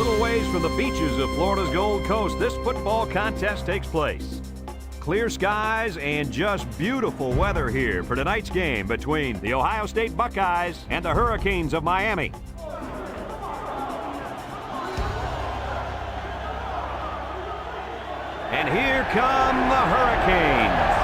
little ways from the beaches of Florida's Gold Coast, this football contest takes place. Clear skies and just beautiful weather here for tonight's game between the Ohio State Buckeyes and the Hurricanes of Miami. And here come the Hurricanes.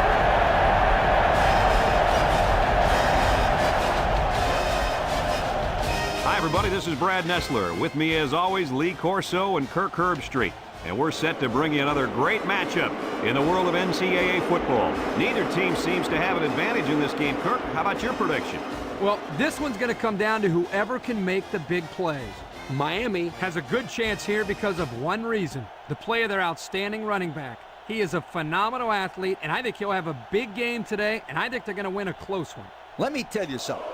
Hi, everybody. This is Brad Nessler. With me, as always, Lee Corso and Kirk Herbstreit. And we're set to bring you another great matchup in the world of NCAA football. Neither team seems to have an advantage in this game. Kirk, how about your prediction? Well, this one's going to come down to whoever can make the big plays. Miami has a good chance here because of one reason, the play of their outstanding running back. He is a phenomenal athlete, and I think he'll have a big game today, and I think they're going to win a close one. Let me tell you something.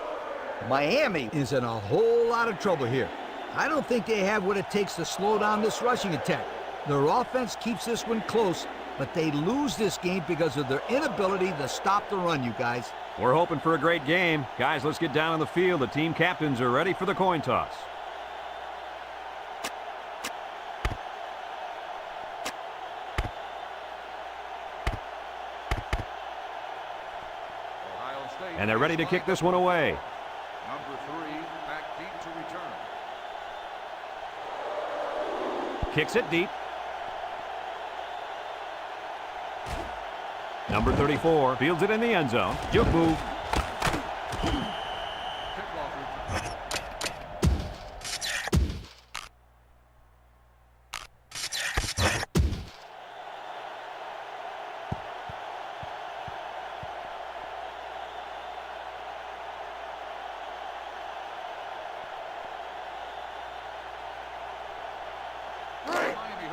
Miami is in a whole lot of trouble here. I don't think they have what it takes to slow down this rushing attack. Their offense keeps this one close, but they lose this game because of their inability to stop the run, you guys. We're hoping for a great game. Guys, let's get down on the field. The team captains are ready for the coin toss. And they're ready to kick this one away. Number 3, back deep to return. Kicks it deep. Number 34 fields it in the end zone. Juke move.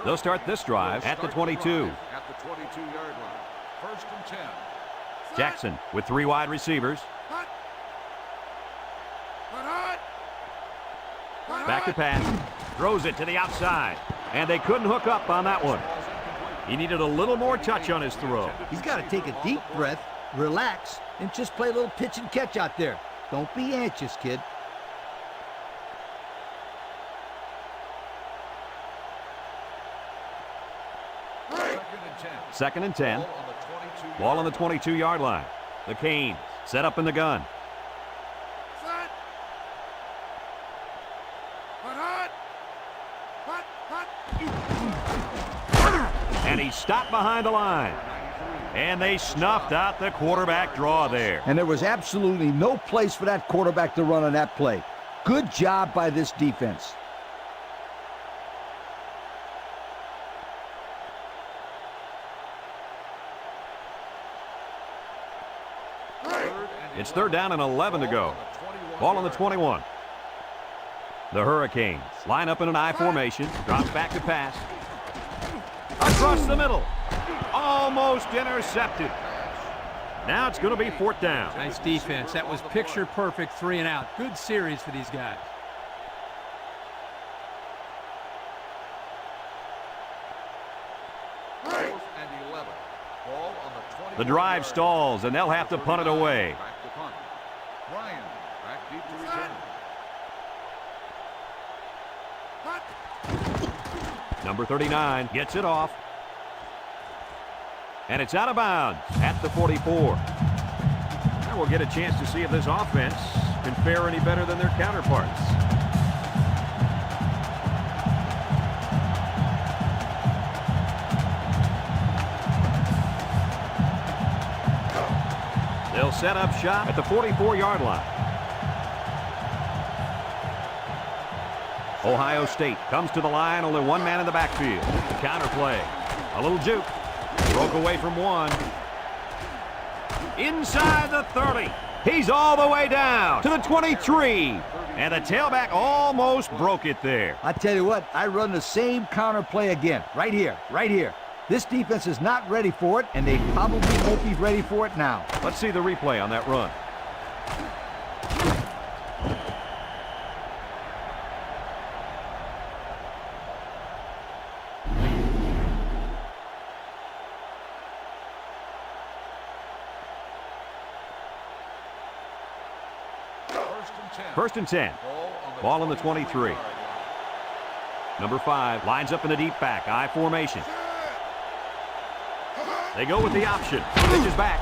They'll start this drive at the 22. At the 22-yard line. First and 10. Jackson with 3 wide receivers. Back to pass. Throws it to the outside. And they couldn't hook up on that one. He needed a little more touch on his throw. He's got to take a deep breath, relax, and just play a little pitch and catch out there. Don't be anxious, kid. Second and 10. Ball on the 22-yard line. The Canes set up in the gun. And he stopped behind the line. And they snuffed out the quarterback draw there. And there was absolutely no place for that quarterback to run on that play. Good job by this defense. It's 3rd down and 11 to go. Ball on the 21. The Hurricanes line up in an I formation. Drops back to pass. Across the middle. Almost intercepted. Now it's going to be 4th down. Nice defense. That was picture perfect 3 and out. Good series for these guys. The drive stalls, and they'll have to punt it away. Ryan, back deep to return. Number 39 gets it off. And it's out of bounds at the 44. Now we'll get a chance to see if this offense can fare any better than their counterparts. They'll set up shop at the 44-yard line. Ohio State comes to the line, only one man in the backfield. Counter play. A little juke. Broke away from one. Inside the 30. He's all the way down to the 23. And the tailback almost broke it there. I tell you what, I run the same counter play again. Right here, right here. This defense is not ready for it, and they probably won't be ready for it now. Let's see the replay on that run. First and 10. Ball on the 23. Number 5 lines up in the deep back, I formation. They go with the option. Pitches back.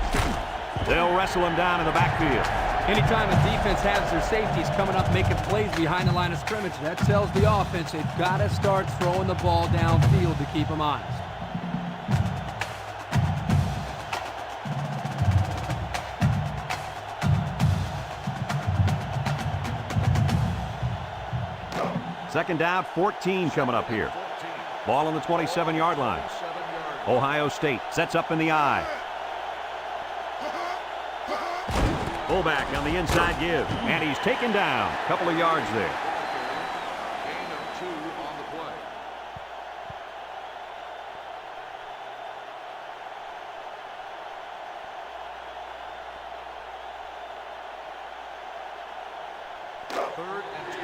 They'll wrestle him down in the backfield. Anytime a defense has their safeties coming up making plays behind the line of scrimmage, that tells the offense they've got to start throwing the ball downfield to keep them honest. Second down, 14 coming up here. Ball on the 27-yard line. Ohio State sets up in the I. Fullback on the inside give, and he's taken down. A couple of yards there. Gain of 2 on the play.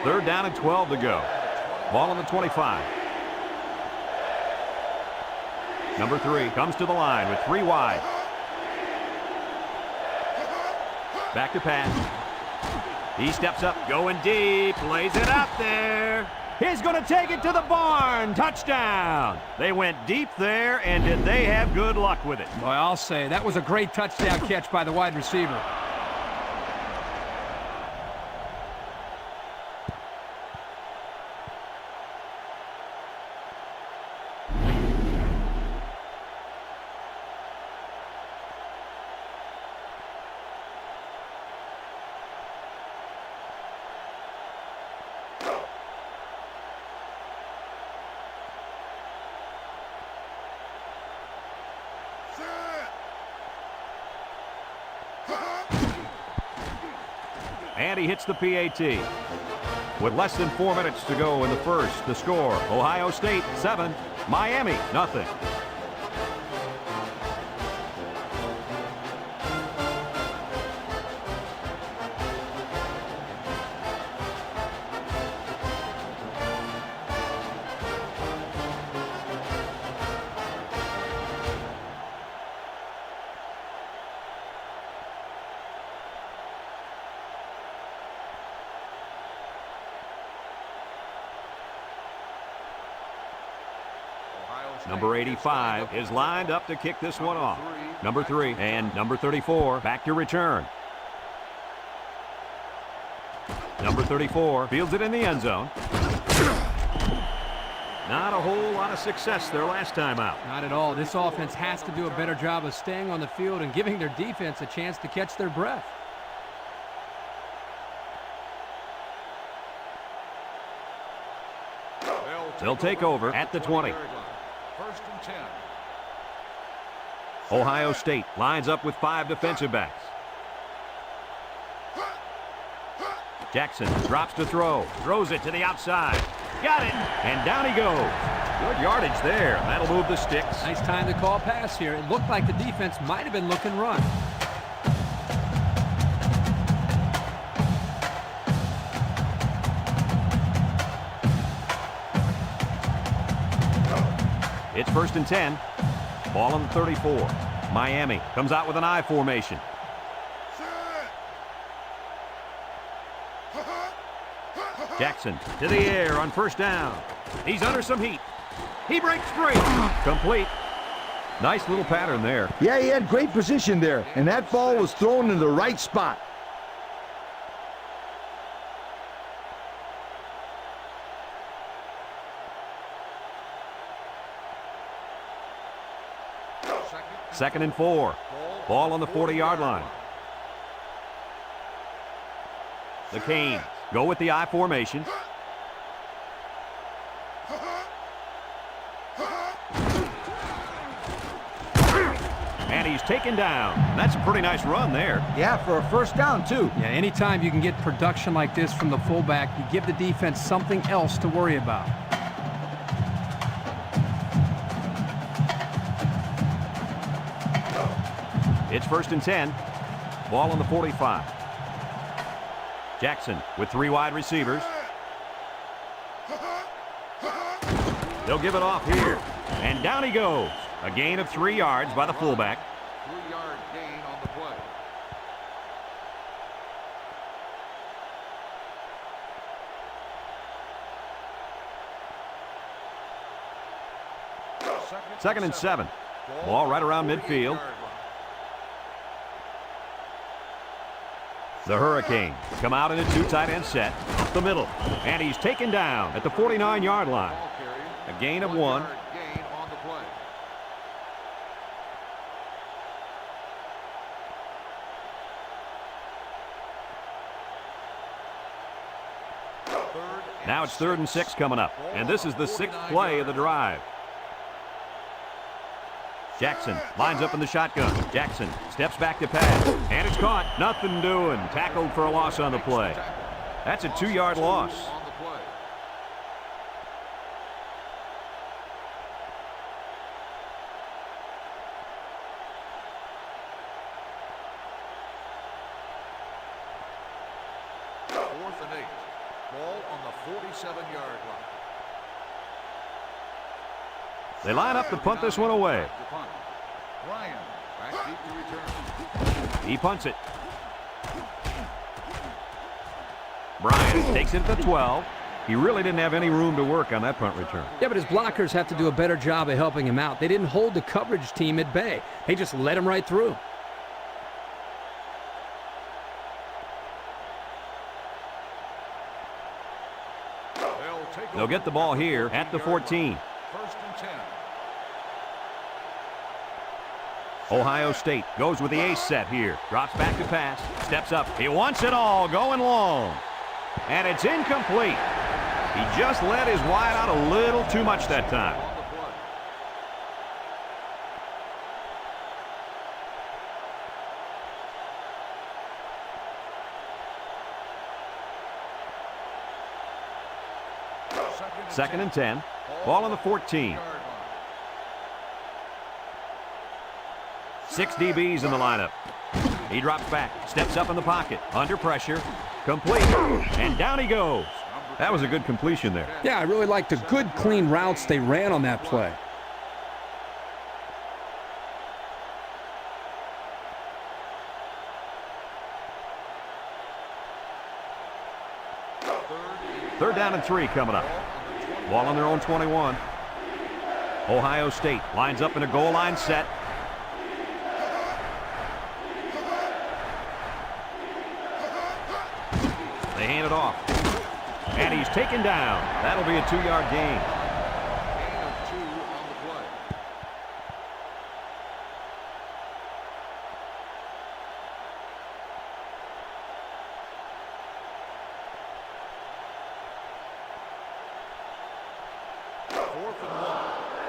Third down and 12 to go. Ball on the 25. Number 3 comes to the line with 3 wide. Back to pass. He steps up, going deep, lays it up there. He's going to take it to the barn. Touchdown. They went deep there, and did they have good luck with it? Boy, I'll say, that was a great touchdown catch by the wide receiver. And he hits the PAT. With less than 4 minutes to go in the first, the score, Ohio State 7, Miami nothing. Number 85 is lined up to kick this one off. Number 3 and number 34 back to return. Number 34 fields it in the end zone. Not a whole lot of success their last time out. Not at all. This offense has to do a better job of staying on the field and giving their defense a chance to catch their breath. They'll take over at the 20. First and 10. Ohio State lines up with 5 defensive backs. Jackson drops to throw. Throws it to the outside. Got it. And down he goes. Good yardage there. That'll move the sticks. Nice time to call pass here. It looked like the defense might have been looking run. It's first and 10. Ball on the 34. Miami comes out with an I formation. Jackson to the air on first down. He's under some heat. He breaks free. Complete. Nice little pattern there. Yeah, he had great position there, and that ball was thrown in the right spot. Second and 4. Ball on the 40-yard line. The Canes go with the I formation. And he's taken down. That's a pretty nice run there. Yeah, for a first down, too. Yeah, anytime you can get production like this from the fullback, you give the defense something else to worry about. It's first and 10. Ball on the 45. Jackson with 3 wide receivers. They'll give it off here. And down he goes. A gain of 3 yards by the fullback. 3-yard gain on the play. 2nd and 7. Ball right around midfield. The Hurricanes come out in a two tight end set up the middle. And he's taken down at the 49-yard line. A gain of 1. Gain on the play. Now it's 3rd and 6 coming up. And this is the 6th play of the drive. Jackson lines up in the shotgun. Jackson steps back to pass. And it's caught. Nothing doing. Tackled for a loss on the play. That's a 2-yard loss. On the play. Fourth and 8. Ball on the 47-yard line. They line up to punt this one away. Ryan, back deep to return. He punts it. Bryant takes it at the 12. He really didn't have any room to work on that punt return. Yeah, but his blockers have to do a better job of helping him out. They didn't hold the coverage team at bay. They just let him right through. They'll get the ball here at the 14. First and 10. Ohio State goes with the ace set here. Drops back to pass. Steps up. He wants it all. Going long. And it's incomplete. He just let his wide out a little too much that time. On the play. Second and 10. Ball on the 14. 6 DBs in the lineup. He drops back, steps up in the pocket, under pressure, complete, and down he goes. That was a good completion there. Yeah, I really liked the good, clean routes they ran on that play. Third down and 3 coming up. Ball on their own 21. Ohio State lines up in a goal line set. They hand it off. And he's taken down. That'll be a 2-yard gain. Gain of 2 on the play. Fourth and 1.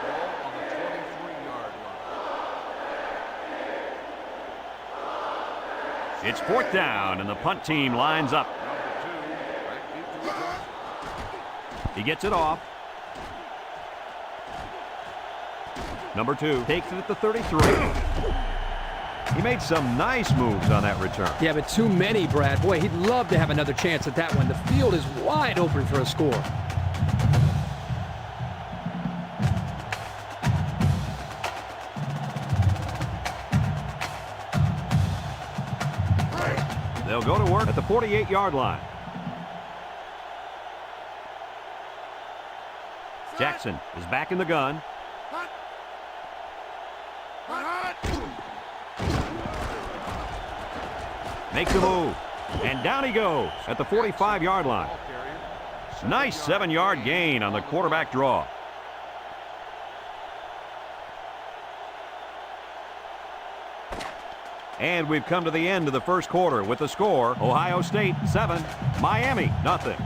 Ball on the 23-yard line. It's 4th down, and the punt team lines up. He gets it off. Number 2 takes it at the 33. He made some nice moves on that return. Yeah, but too many, Brad. Boy, he'd love to have another chance at that one. The field is wide open for a score. They'll go to work at the 48-yard line. Jackson is back in the gun. Makes a move. And down he goes at the 45-yard line. Nice 7-yard gain on the quarterback draw. And we've come to the end of the first quarter with the score, Ohio State 7, Miami nothing.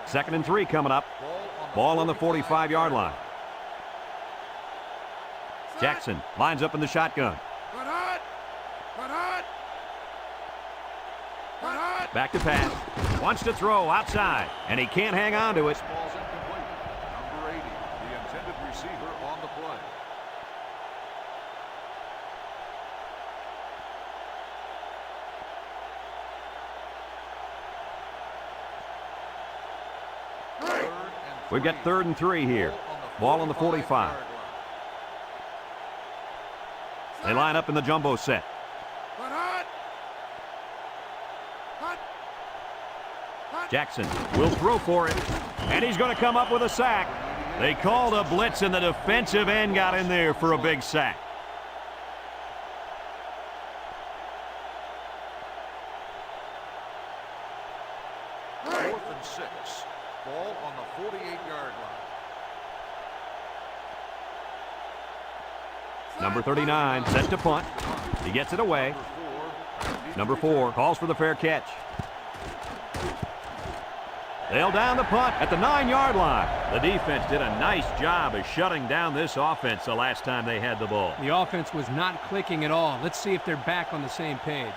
Second and 3 coming up. Ball on the 45-yard line. Jackson lines up in the shotgun. Back to pass. Wants to throw outside, and he can't hang on to it. Ball's incomplete. Number 80, the intended receiver on the play. We've got 3rd and 3 here. Ball on the 45. They line up in the jumbo set. Jackson will throw for it, and he's going to come up with a sack. They called a blitz, and the defensive end got in there for a big sack. Fourth and 6. Ball on the 48-yard line. Number 39 set to punt. He gets it away. Number 4 calls for the fair catch. They'll down the punt at the 9-yard line. The defense did a nice job of shutting down this offense the last time they had the ball. The offense was not clicking at all. Let's see if they're back on the same page.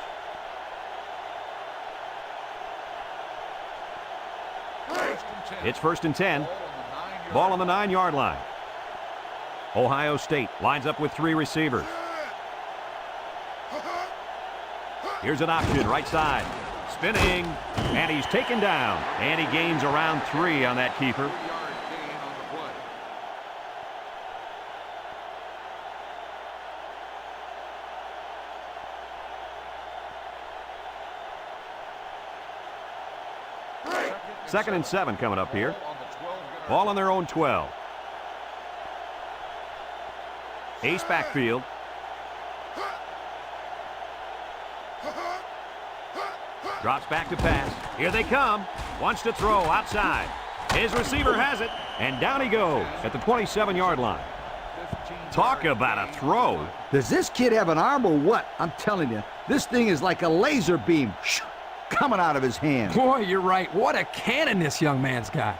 It's first and 10. Ball on the 9-yard line. Ohio State lines up with 3 receivers. Here's an option, right side. Spinning, and he's taken down. And he gains around 3 on that keeper. Second and 7 coming up here. Ball on their own 12. Ace backfield. Drops back to pass. Here they come. Wants to throw outside. His receiver has it, and down he goes at the 27-yard line. Talk about a throw. Does this kid have an arm or what? I'm telling you, this thing is like a laser beam coming out of his hand. Boy, you're right. What a cannon this young man's got.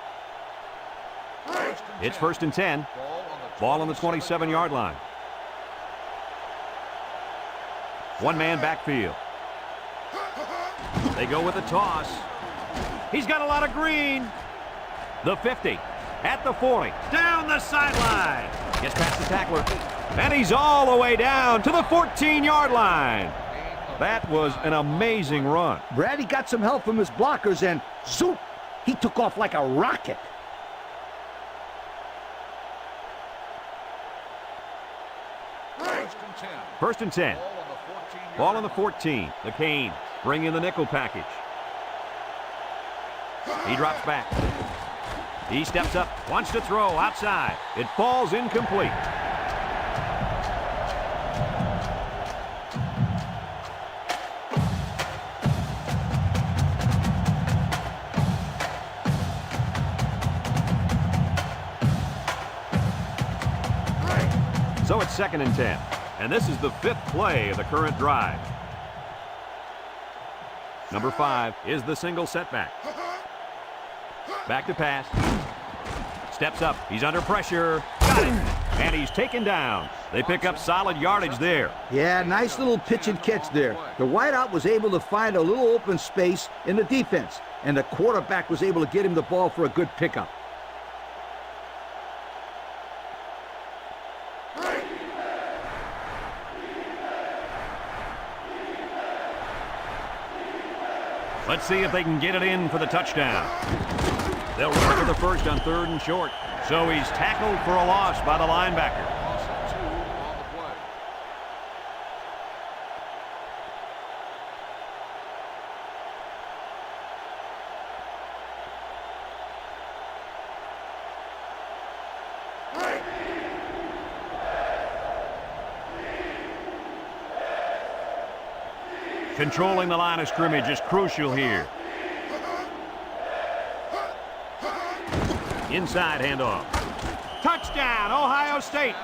It's first and 10. Ball on the 27-yard line. One-man backfield. They go with a toss. He's got a lot of green. The 50, at the 40, down the sideline. Gets past the tackler, and he's all the way down to the 14-yard line. That was an amazing run. Brady got some help from his blockers, and zoop, he took off like a rocket. First and 10. Ball on the 14. The Canes bring in the nickel package. He drops back. He steps up, wants to throw outside. It falls incomplete. So it's second and 10. And this is the 5th play of the current drive. Number 5 is the single setback. Back to pass. Steps up. He's under pressure. Got it. And he's taken down. They pick up solid yardage there. Yeah, nice little pitch and catch there. The wideout was able to find a little open space in the defense, and the quarterback was able to get him the ball for a good pickup. Let's see if they can get it in for the touchdown. They'll run for the first on 3rd and short. So he's tackled for a loss by the linebacker. Controlling the line of scrimmage is crucial here. Inside handoff. Touchdown, Ohio State.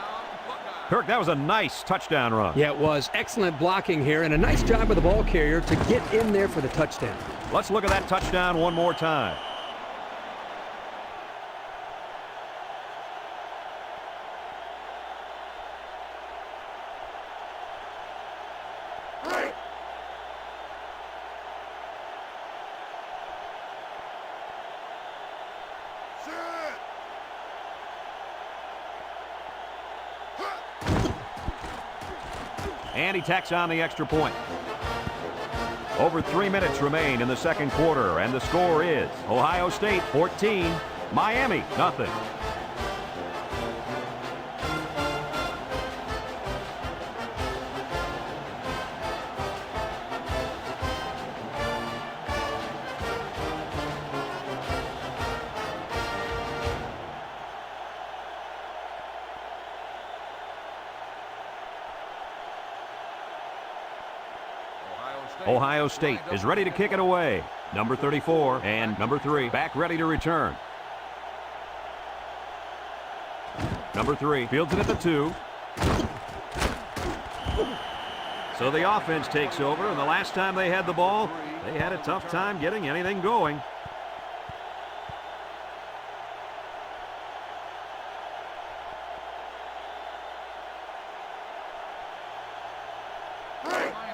Kirk, that was a nice touchdown run. Yeah, it was. Excellent blocking here, and a nice job of the ball carrier to get in there for the touchdown. Let's look at that touchdown one more time. And he tacks on the extra point. Over 3 minutes remain in the second quarter, and the score is Ohio State 14, Miami nothing. Ohio State is ready to kick it away. Number 34 and number 3 back ready to return. Number 3 fields it at the 2. So the offense takes over, and the last time they had the ball, they had a tough time getting anything going.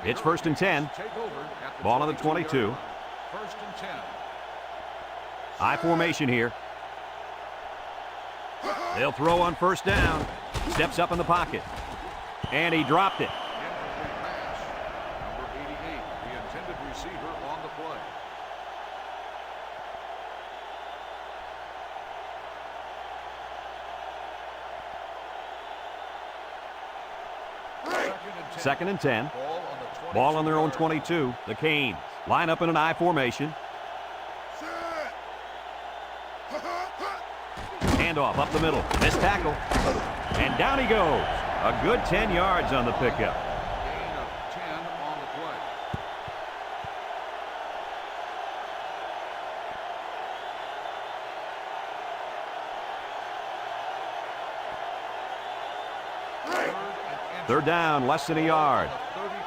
It's 1st and 10. Ball on the 22. 1st and 10. I formation here. They'll throw on 1st down. Steps up in the pocket. And he dropped it. Incomplete pass. Number 88, the intended receiver on the play. Second and 10. Ball on their own 22. The Canes line up in an I formation. Handoff up the middle. Missed tackle. And down he goes. A good 10 yards on the pickup. Gain of 10 on the play. Third down, less than a yard.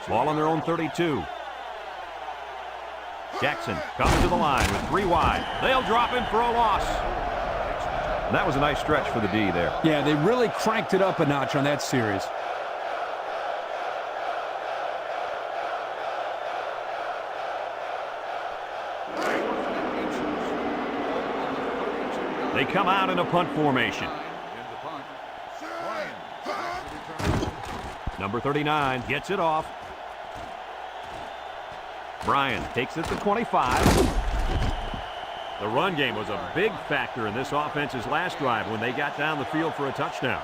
Ball on their own 32. Jackson comes to the line with 3 wide. They'll drop him for a loss. That was a nice stretch for the D there. Yeah, they really cranked it up a notch on that series. They come out in a punt formation. Number 39 gets it off. Bryan takes it to 25. The run game was a big factor in this offense's last drive when they got down the field for a touchdown.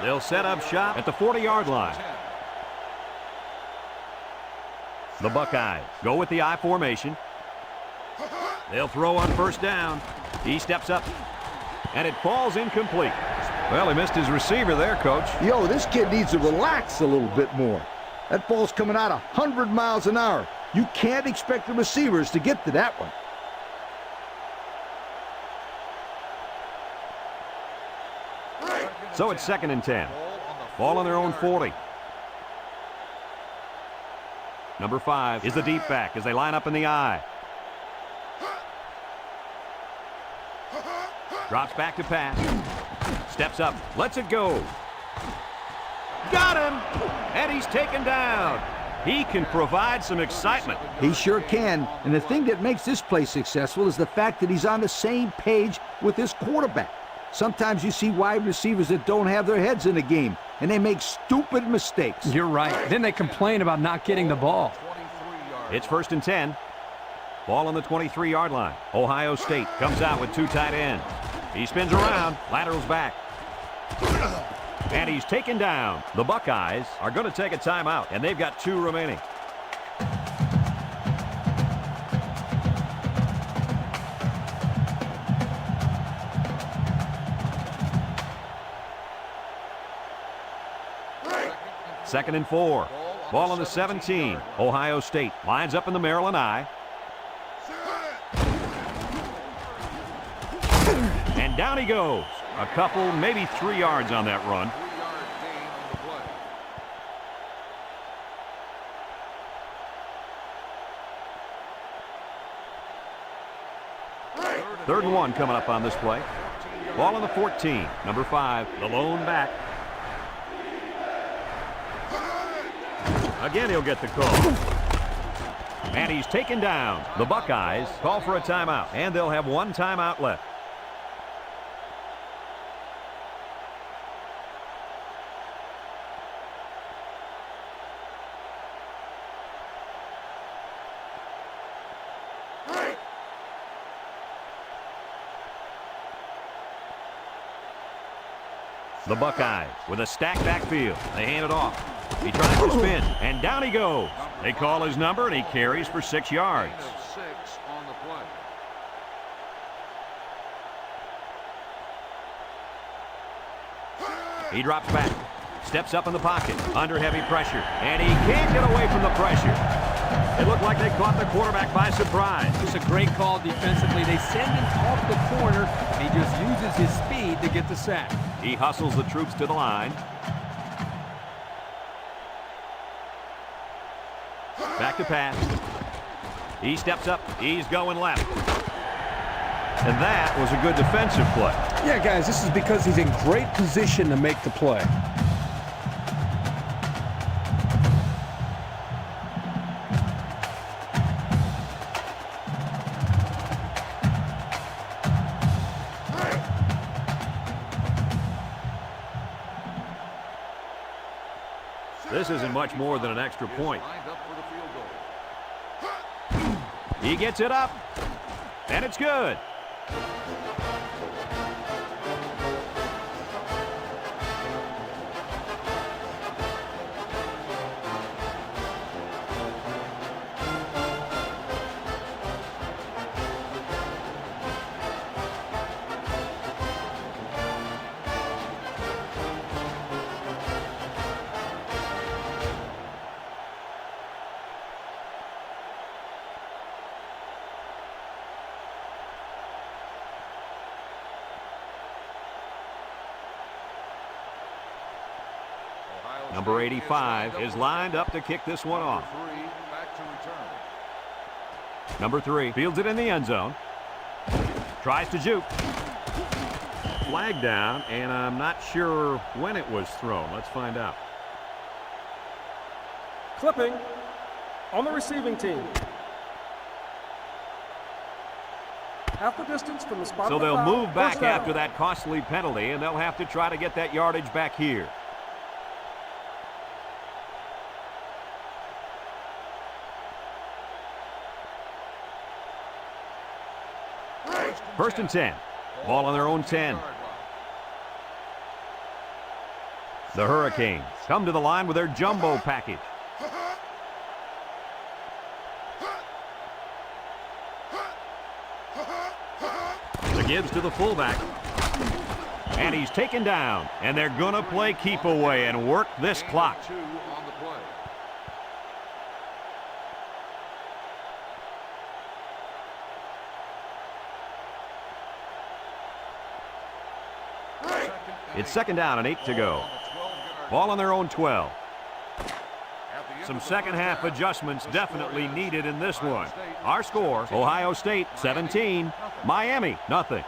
They'll set up shop at the 40-yard line. The Buckeyes go with the I formation. They'll throw on 1st down. He steps up, and it falls incomplete. Well, he missed his receiver there, Coach. Yo, this kid needs to relax a little bit more. That ball's coming out 100 miles an hour. You can't expect the receivers to get to that one. So it's 2nd and 10. Ball on their own 40. Number 5 is the deep back as they line up in the I. Drops back to pass. Steps up. Lets it go. Got him! And he's taken down. He can provide some excitement. He sure can. And the thing that makes this play successful is the fact that he's on the same page with his quarterback. Sometimes you see wide receivers that don't have their heads in the game, and they make stupid mistakes. You're right. Then they complain about not getting the ball. It's 1st and 10. Ball on the 23-yard line. Ohio State comes out with 2 tight ends. He spins around, laterals back. And he's taken down. The Buckeyes are going to take a timeout, and they've got 2 remaining. Second and 4. Ball on the 17. Ohio State lines up in the Maryland I. And down he goes. A couple, maybe 3 yards on that run. 3-yard gain on the play. 3rd and 1 coming up on this play. Ball on the 14. Number 5, the lone back. Again, he'll get the call. And he's taken down. The Buckeyes call for a timeout, and they'll have 1 timeout left. The Buckeyes with a stacked backfield. They hand it off. He tries to spin, and down he goes. They call his number, and he carries for 6 yards. Gain of 6 on the play. He drops back, steps up in the pocket, under heavy pressure, and he can't get away from the pressure. It looked like they caught the quarterback by surprise. It's a great call defensively. They send him off the corner, and he just uses his speed to get the sack. He hustles the troops to the line. Back to pass. He steps up. He's going left. And that was a good defensive play. Yeah, guys, this is because he's in great position to make the play. This isn't much more than an extra point. He gets it up, and it's good. Number 85 is lined up to kick this one off. Number 3 fields it in the end zone. Tries to juke. Flag down, and I'm not sure when it was thrown. Let's find out. Clipping on the receiving team. Half the distance from the spot. So of the they'll foul. move back First down. after that costly penalty, and they'll have to try to get that yardage back here. First and 10. Ball on their own 10. The Hurricanes come to the line with their jumbo package. The gives to the fullback. And he's taken down. And they're going to play keep away and work this clock. It's second down and 8 to go. Ball on their own 12. Some second half adjustments definitely needed in this one. Our score, Ohio State 17, Miami nothing.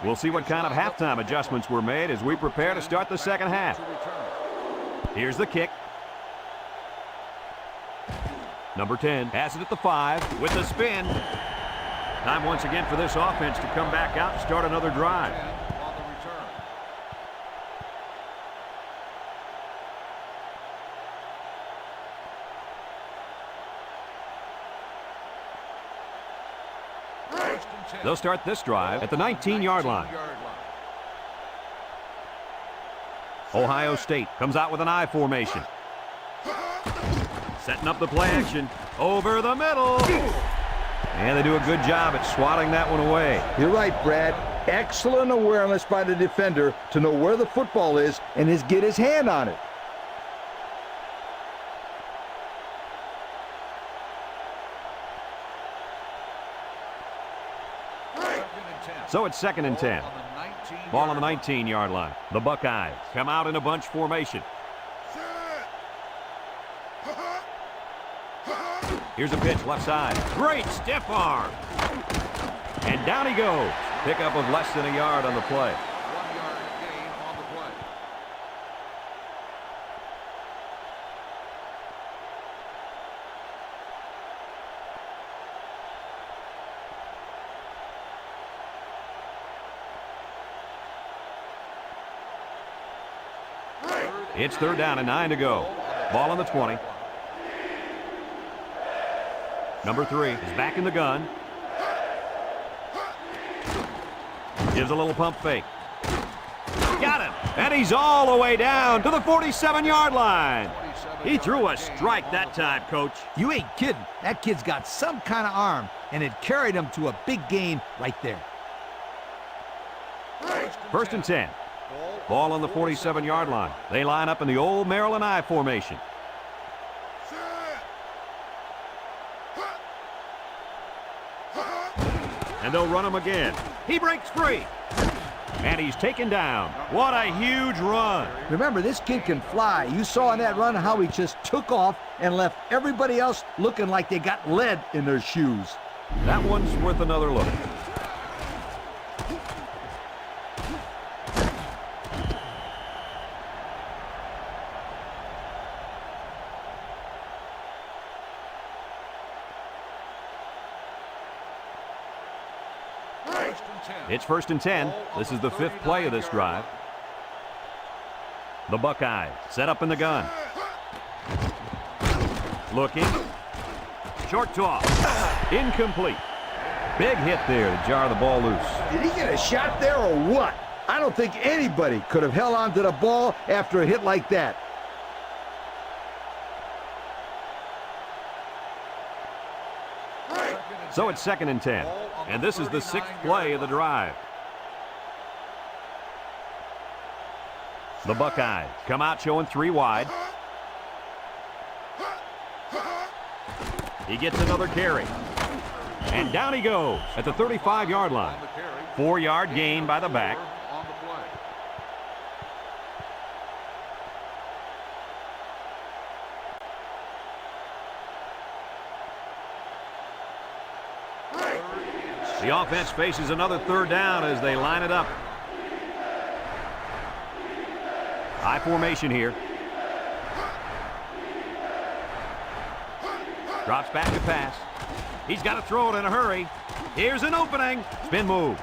We'll see what kind of halftime adjustments were made as we prepare to start the second half. Here's the kick. Number 10 has it at the 5 with the spin. Time once again for this offense to come back out and start another drive. They'll start this drive at the 19-yard line. Ohio State comes out with an I formation. Setting up the play action over the middle. And they do a good job at swatting that one away. You're right, Brad. Excellent awareness by the defender to know where the football is and get his hand on it. So it's second and 10. Ball on the 19-yard line. The Buckeyes come out in a bunch formation. Here's a pitch left side. Great stiff arm. And down he goes. Pickup of less than a yard on the play. 1 yard gain on the play. It's third down and 9 to go. Ball on the 20. Number 3 is back in the gun. Gives a little pump fake. Got him. And he's all the way down to the 47-yard line. He threw a strike that time, Coach. You ain't kidding. That kid's got some kind of arm, and it carried him to a big gain right there. 1st and 10. Ball on the 47-yard line. They line up in the old Maryland I formation. And they'll run him again. He breaks free. And he's taken down. What a huge run. Remember, this kid can fly. You saw in that run how he just took off and left everybody else looking like they got lead in their shoes. That one's worth another look. It's 1st and 10. This is the 5th play of this drive. The Buckeyes set up in the gun. Looking. Short toss. Incomplete. Big hit there to jar the ball loose. Did he get a shot there or what? I don't think anybody could have held on to the ball after a hit like that. So it's 2nd and 10. And this is the 6th play of the drive. The Buckeyes come out showing 3 wide. He gets another carry. And down he goes at the 35-yard line. 4-yard gain by the back. The offense faces another 3rd down as they line it up. High formation here. Drops back to pass. He's got to throw it in a hurry. Here's an opening. Spin move.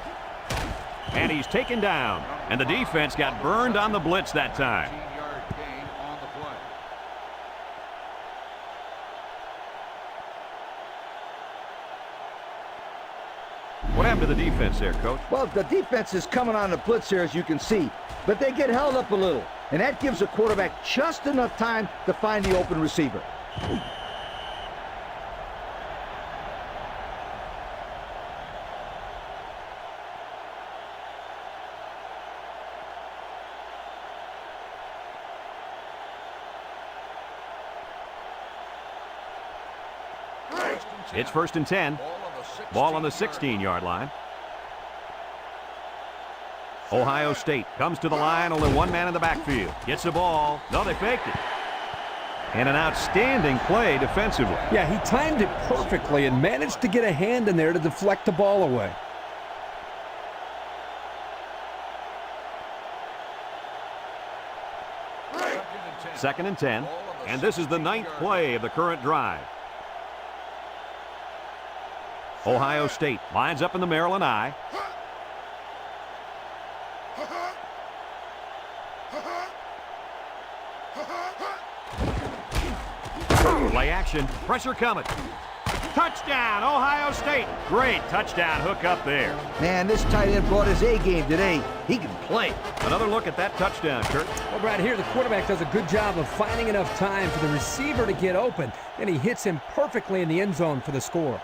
And he's taken down. And the defense got burned on the blitz that time. What happened to the defense there, Coach? Well, the defense is coming on the blitz here, as you can see, but they get held up a little, and that gives the quarterback just enough time to find the open receiver. It's 1st and 10. Ball on the 16-yard line. Ohio State comes to the line, only one man in the backfield. Gets the ball. No, they faked it. And an outstanding play defensively. Yeah, he timed it perfectly and managed to get a hand in there to deflect the ball away. Second and 10. And this is the 9th play of the current drive. Ohio State lines up in the Maryland I. Play action. Pressure coming. Touchdown, Ohio State. Great touchdown hook up there. Man, this tight end brought his A game today. He can play. Another look at that touchdown, Kurt. Well, Brad, here the quarterback does a good job of finding enough time for the receiver to get open, and he hits him perfectly in the end zone for the score.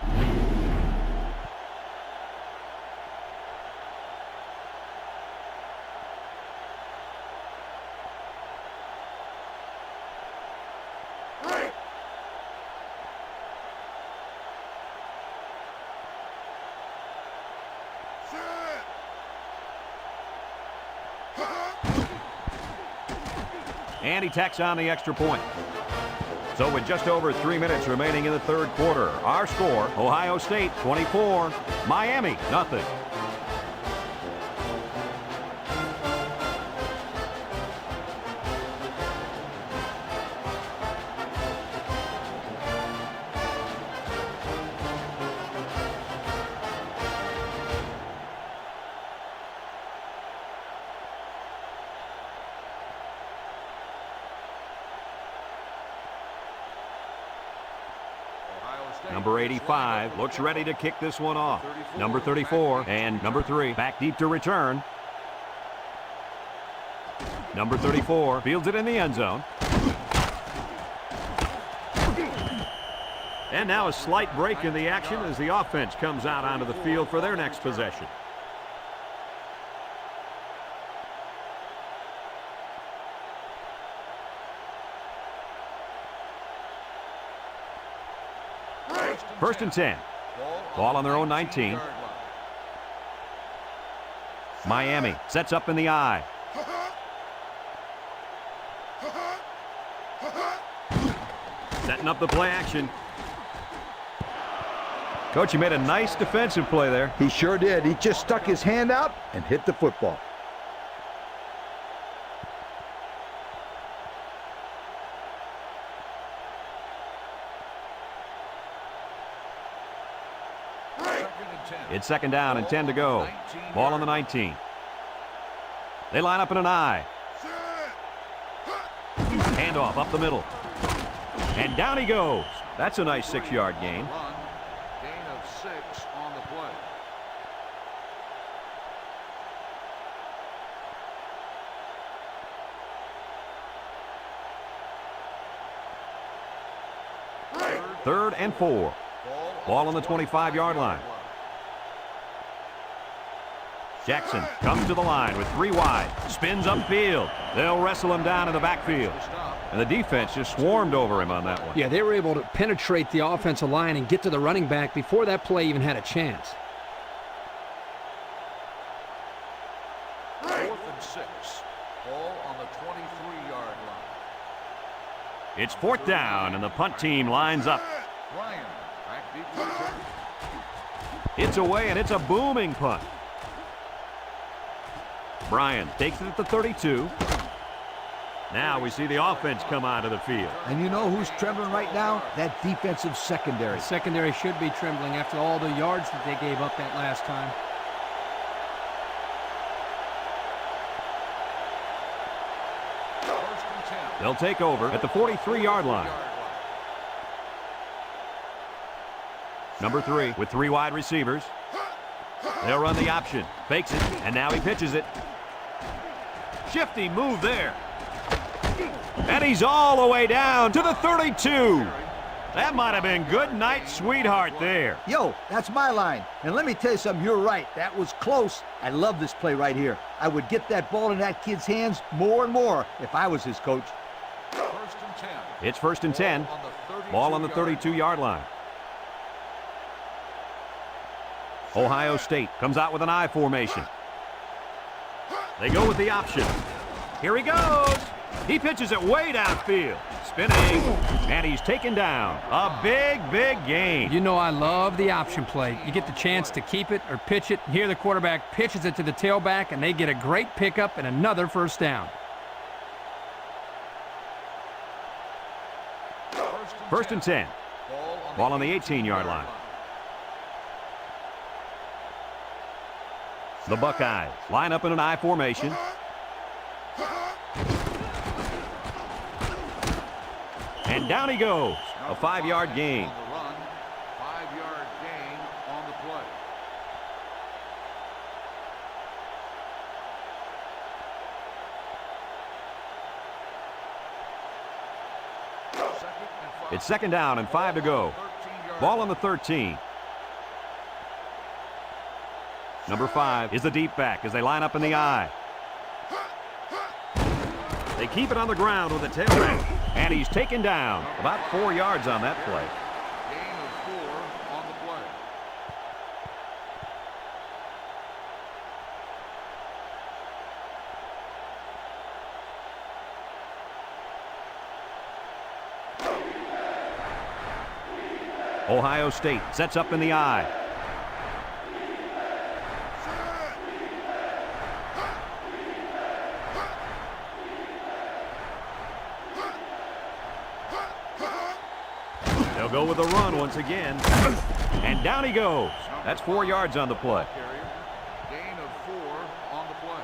And he tacks on the extra point. So with just over 3 minutes remaining in the 3rd quarter, our score, Ohio State 24, Miami nothing. Number 85 looks ready to kick this one off. Number 34 and number 3 back deep to return. Number 34 fields it in the end zone. And now a slight break in the action as the offense comes out onto the field for their next possession. First and 10. Ball on their own 19. Miami sets up in the I. Setting up the play action. Coach, he made a nice defensive play there. He sure did. He just stuck his hand out and hit the football. It's second down and 10 to go. Ball on the 19. They line up in an I. Handoff up the middle. And down he goes. That's a nice 6-yard gain. Gain of 6 on the play. Third and 4. Ball on the 25-yard line. Jackson comes to the line with 3 wide. Spins upfield. They'll wrestle him down in the backfield. And the defense just swarmed over him on that one. Yeah, they were able to penetrate the offensive line and get to the running back before that play even had a chance. 4th and 6. Ball on the 23-yard line. It's 4th down, and the punt team lines up. Ryan, back deep to return. It's away, and it's a booming punt. Bryan takes it at the 32. Now we see the offense come onto the field. And you know who's trembling right now? That defensive secondary. The secondary should be trembling after all the yards that they gave up that last time. First and 10. They'll take over at the 43-yard line. Number 3 with 3 wide receivers. They'll run the option. Fakes it, and now he pitches it. Shifty move there. And he's all the way down to the 32. That might have been good night, sweetheart there. Yo, that's my line. And let me tell you something, you're right. That was close. I love this play right here. I would get that ball in that kid's hands more and more if I was his coach. First and 10. It's first and 10. Ball on the 32-yard line. Ohio State comes out with an I formation. They go with the option. Here he goes. He pitches it way downfield. Spinning, and he's taken down. A big, big gain. You know I love the option play. You get the chance to keep it or pitch it. Here the quarterback pitches it to the tailback, and they get a great pickup and another first down. First and 10. Ball on the 18-yard line. The Buckeyes line up in an I formation. And down he goes. A 5-yard gain. On the run. 5-yard gain on the play. It's second down and 5 to go. Ball on the 13. Number 5 is the deep back as they line up in the I. They keep it on the ground with a tailback. And he's taken down. About 4 yards on that play. Gain of 4 on the play. Ohio State sets up in the I. They'll go with a run once again. And down he goes. That's 4 yards on the play. Gain of 4 on the play.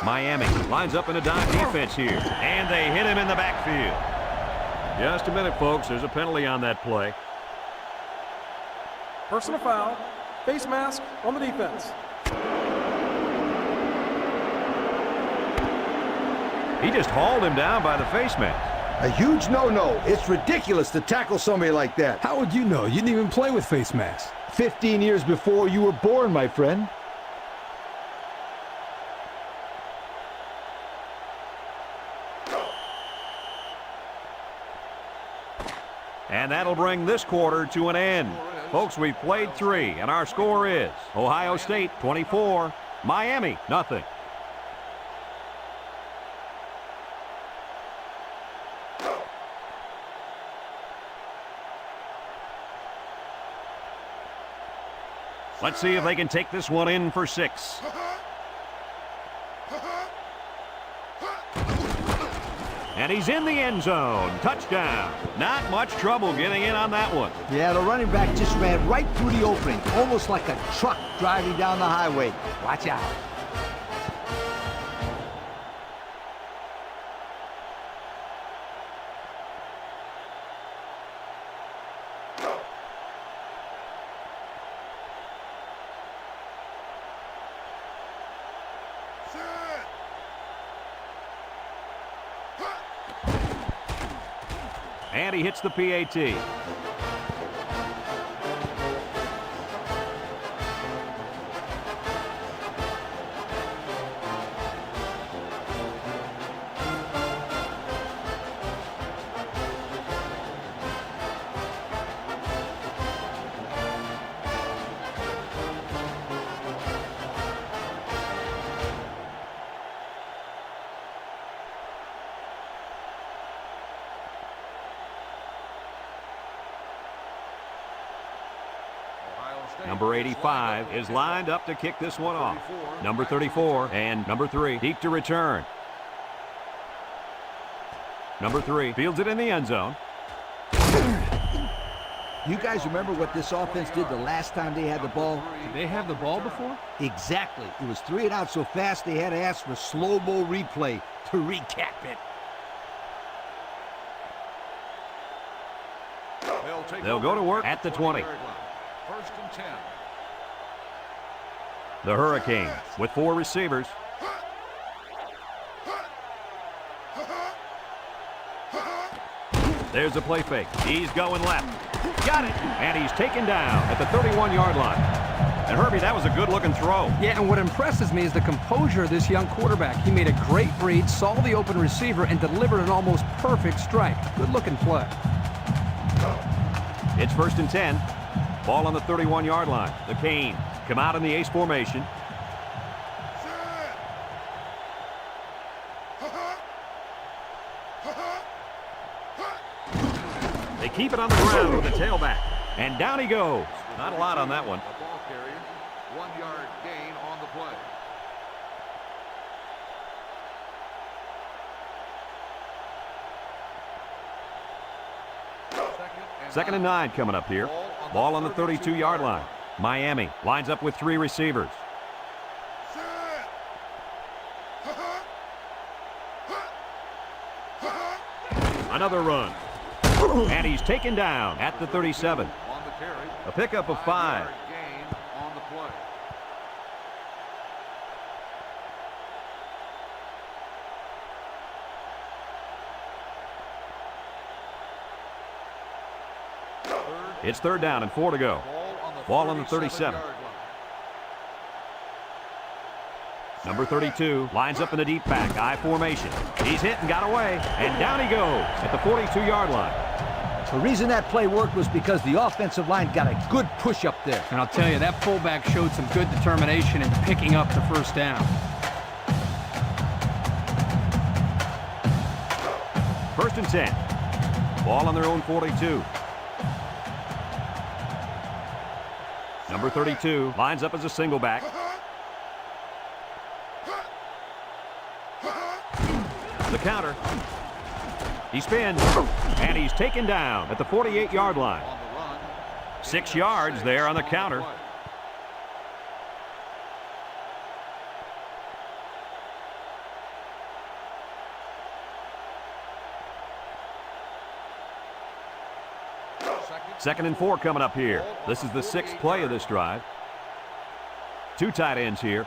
Miami lines up in a dime defense here, and they hit him in the backfield. Just a minute, folks. There's a penalty on that play. Personal foul. Face mask on the defense. He just hauled him down by the face mask. A huge no-no. It's ridiculous to tackle somebody like that. How would you know? You didn't even play with face masks. 15 years before you were born, my friend. And that'll bring this quarter to an end. Folks, we've played 3, and our score is Ohio State 24, Miami nothing. Let's see if they can take this one in for 6. And he's in the end zone. Touchdown. Not much trouble getting in on that one. Yeah, the running back just ran right through the opening, almost like a truck driving down the highway. Watch out. And he hits the PAT. Number 85 is lined up to kick this one off. Number 34 and number 3 deep to return. Number 3 fields it in the end zone. You guys remember what this offense did the last time they had the ball? Did they have the ball before? Exactly. It was 3 and out so fast they had to ask for slow-mo replay to recap it. They'll go to work at the 20. First and 10. The Hurricanes with 4 receivers. There's a play fake. He's going left. Got it. And he's taken down at the 31-yard line. And Herbie, that was a good-looking throw. Yeah, and what impresses me is the composure of this young quarterback. He made a great read, saw the open receiver, and delivered an almost perfect strike. Good-looking play. It's first and 10. Ball on the 31-yard line. The Canes come out in the ace formation. They keep it on the ground with the tailback. And down he goes. Not a lot on that one. The ball carrier, 1-yard gain on the play. Second and 9 coming up here. Ball on the 32-yard line. Miami lines up with 3 receivers. Another run. And he's taken down at the 37. On the carry, A pickup of 5. 5-yard gain on the play. It's third down and 4 to go. Ball on the 37. Number 32 lines up in the deep back, I formation. He's hit and got away, and down he goes at the 42-yard line. The reason that play worked was because the offensive line got a good push up there. And I'll tell you, that fullback showed some good determination in picking up the first down. First and 10. Ball on their own 42. Number 32 lines up as a single back. The counter. He spins, and he's taken down at the 48-yard line. 6 yards there on the counter. 2nd and 4 coming up here. This is the 6th play of this drive. 2 tight ends here.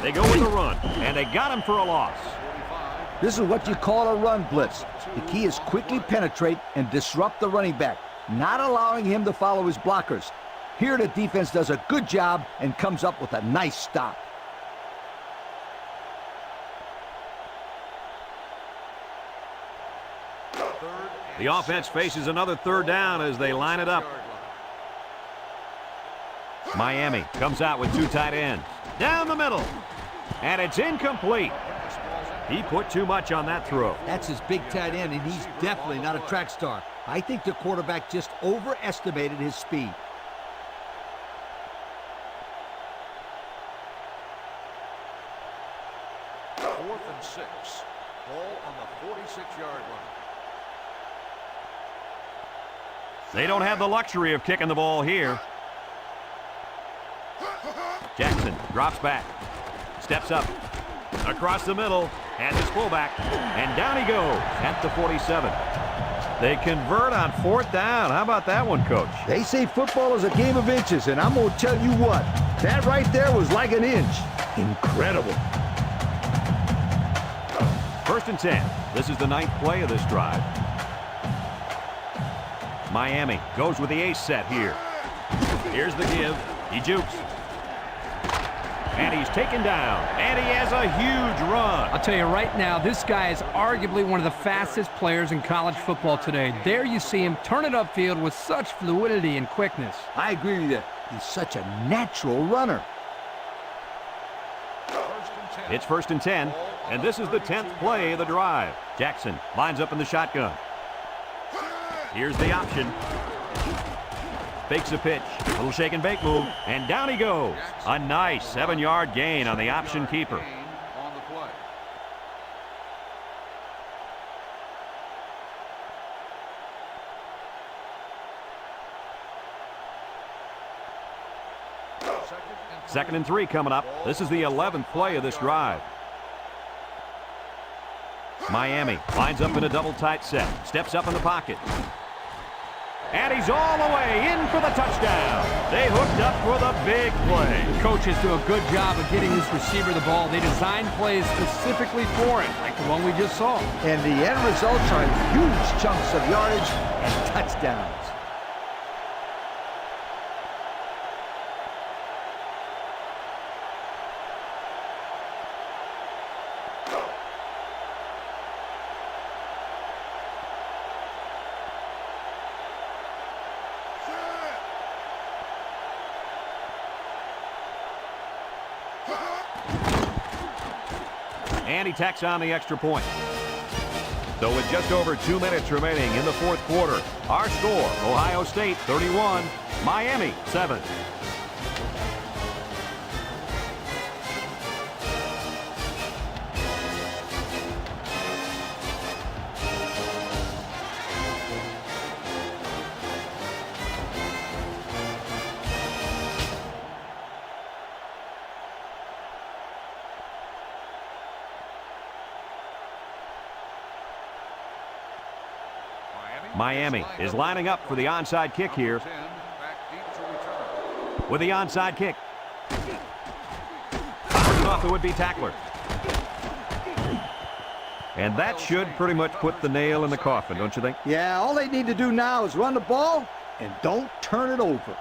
They go with a run, and they got him for a loss. This is what you call a run blitz. The key is quickly penetrate and disrupt the running back, not allowing him to follow his blockers. Here the defense does a good job and comes up with a nice stop. The offense faces another 3rd down as they line it up. Miami comes out with 2 tight ends. Down the middle. And it's incomplete. He put too much on that throw. That's his big tight end, and he's definitely not a track star. I think the quarterback just overestimated his speed. Fourth and 6. Ball on the 46-yard line. They don't have the luxury of kicking the ball here. Jackson drops back. Steps up. Across the middle. Has his fullback. And down he goes at the 47. They convert on 4th down. How about that one, Coach? They say football is a game of inches, and I'm going to tell you what. That right there was like an inch. Incredible. 1st and 10. This is the 9th play of this drive. Miami goes with the ace set here. Here's the give. He jukes. And he's taken down. And he has a huge run. I'll tell you right now, this guy is arguably one of the fastest players in college football today. There you see him turn it upfield with such fluidity and quickness. I agree with you. He's such a natural runner. It's 1st and 10. And this is the 10th play of the drive. Jackson lines up in the shotgun. Here's the option. Fakes a pitch. Little shake and bake move. And down he goes. A nice 7-yard gain on the option keeper. On the play. Second and 3 coming up. This is the 11th play of this drive. Miami lines up in a double tight set. Steps up in the pocket. And he's all the way in for the touchdown. They hooked up for the big play. Coaches do a good job of getting this receiver the ball. They designed plays specifically for him, like the one we just saw. And the end results are huge chunks of yardage and touchdowns. And he tacks on the extra point. So with just over 2 minutes remaining in the 4th quarter, our score, Ohio State 31, Miami 7. Miami is lining up for the onside kick here. With the onside kick. Bouncing off the would-be tackler. And that should pretty much put the nail in the coffin, don't you think? Yeah, all they need to do now is run the ball and don't turn it over.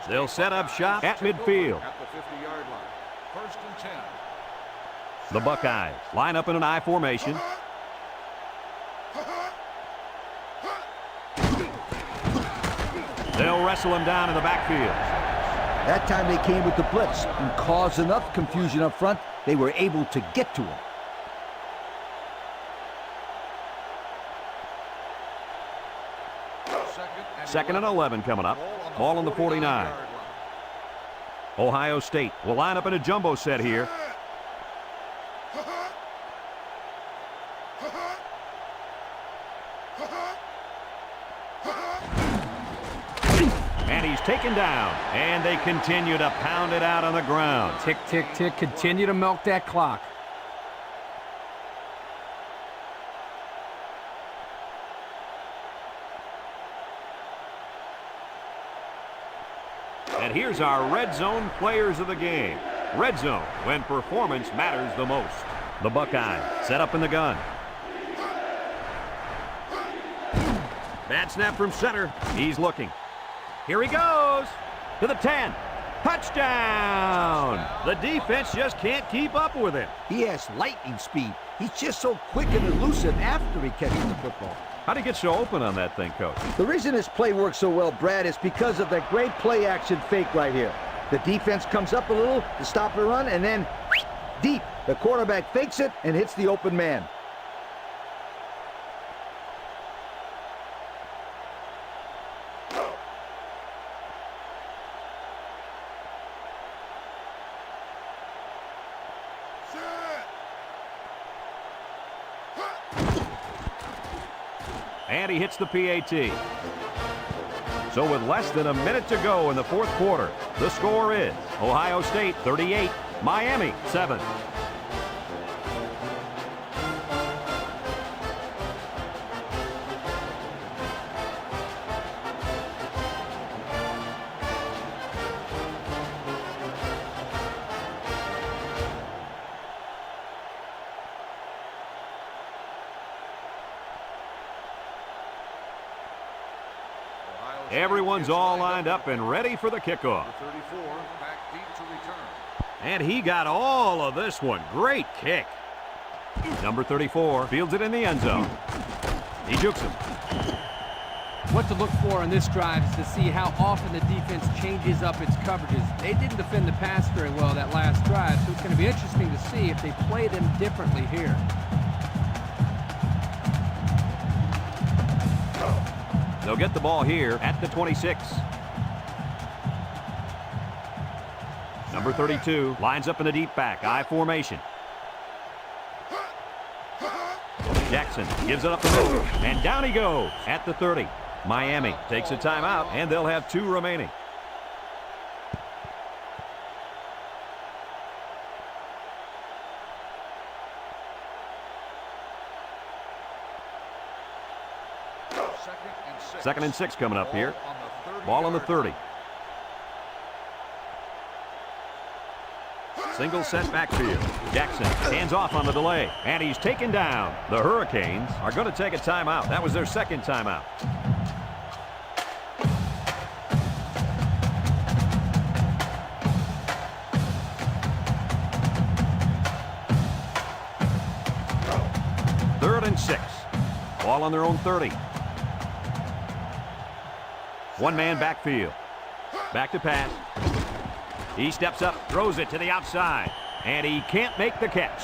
They'll set up shop at midfield. At the 50-yard line. 1st and 10. The Buckeyes line up in an I formation. They'll wrestle him down in the backfield. That time they came with the blitz and caused enough confusion up front, they were able to get to him. Second and 11 coming up. Ball on the 49. Ohio State will line up in a jumbo set here. And he's taken down, and they continue to pound it out on the ground. Tick, tick, tick. Continue to milk that clock. And here's our red zone players of the game. Red zone, when performance matters the most. The Buckeyes set up in the gun. Bad snap from center. He's looking. Here he goes to the 10. Touchdown! The defense just can't keep up with him. He has lightning speed. He's just so quick and elusive after he catches the football. How'd he get so open on that thing, Coach? The reason this play works so well, Brad, is because of that great play action fake right here. The defense comes up a little to stop the run, and then deep. The quarterback fakes it and hits the open man. And he hits the PAT. So with less than a minute to go in the fourth quarter, the score is Ohio State 38, Miami 7. Everyone's all lined up and ready for the kickoff. 34, back deep to return. And he got all of this one. Great kick. Number 34 fields it in the end zone. He jukes him. What to look for on this drive is to see how often the defense changes up its coverages. They didn't defend the pass very well that last drive, so it's going to be interesting to see if they play them differently here. They'll get the ball here at the 26. Number 32 lines up in the deep back, I formation. Jackson gives it up the middle, and down he goes at the 30. Miami takes a timeout, and they'll have 2 remaining. Second and 6 coming up here. Ball on the 30. Single set backfield. Jackson hands off on the delay, and he's taken down. The Hurricanes are going to take a timeout. That was their second timeout. Third and 6. Ball on their own 30. One-man backfield. Back to pass. He steps up, throws it to the outside, and he can't make the catch.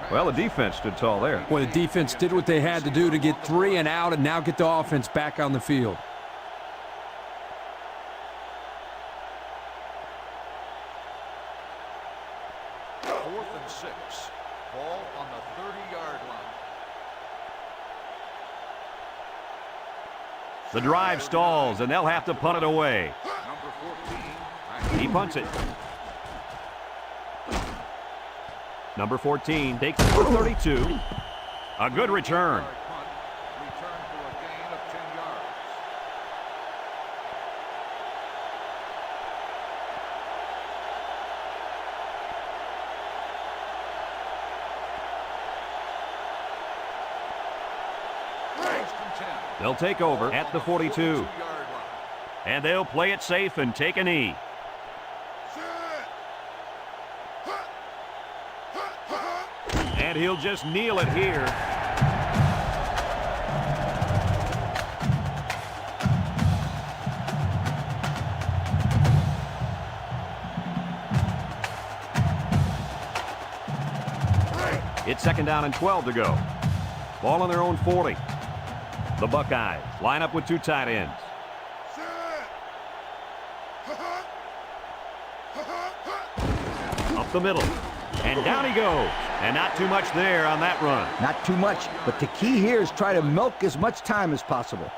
Well, the defense stood tall there. Well, the defense did what they had to do to get 3 and out and now get the offense back on the field. Fourth and 6. Ball on the 30-yard line. The drive stalls, and they'll have to punt it away. Number 14. He punts it. Number 14 takes it for 32. A good return. Punt. Return for a gain of 10 yards. They'll take over at the 42. 42-yard line. And they'll play it safe and take a knee. And he'll just kneel it here. It's second down and 12 to go. Ball on their own 40. The Buckeyes line up with 2 tight ends. Up the middle. And down he goes. And not too much there on that run. Not too much, but the key here is try to milk as much time as possible.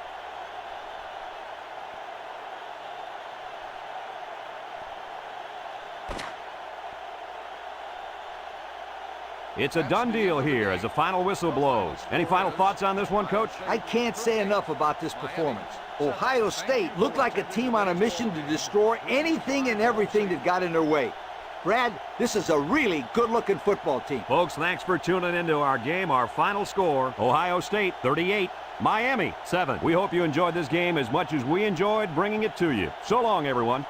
It's a done deal here as the final whistle blows. Any final thoughts on this one, Coach? I can't say enough about this performance. Ohio State looked like a team on a mission to destroy anything and everything that got in their way. Brad, this is a really good-looking football team. Folks, thanks for tuning into our game. Our final score, Ohio State 38, Miami 7. We hope you enjoyed this game as much as we enjoyed bringing it to you. So long, everyone.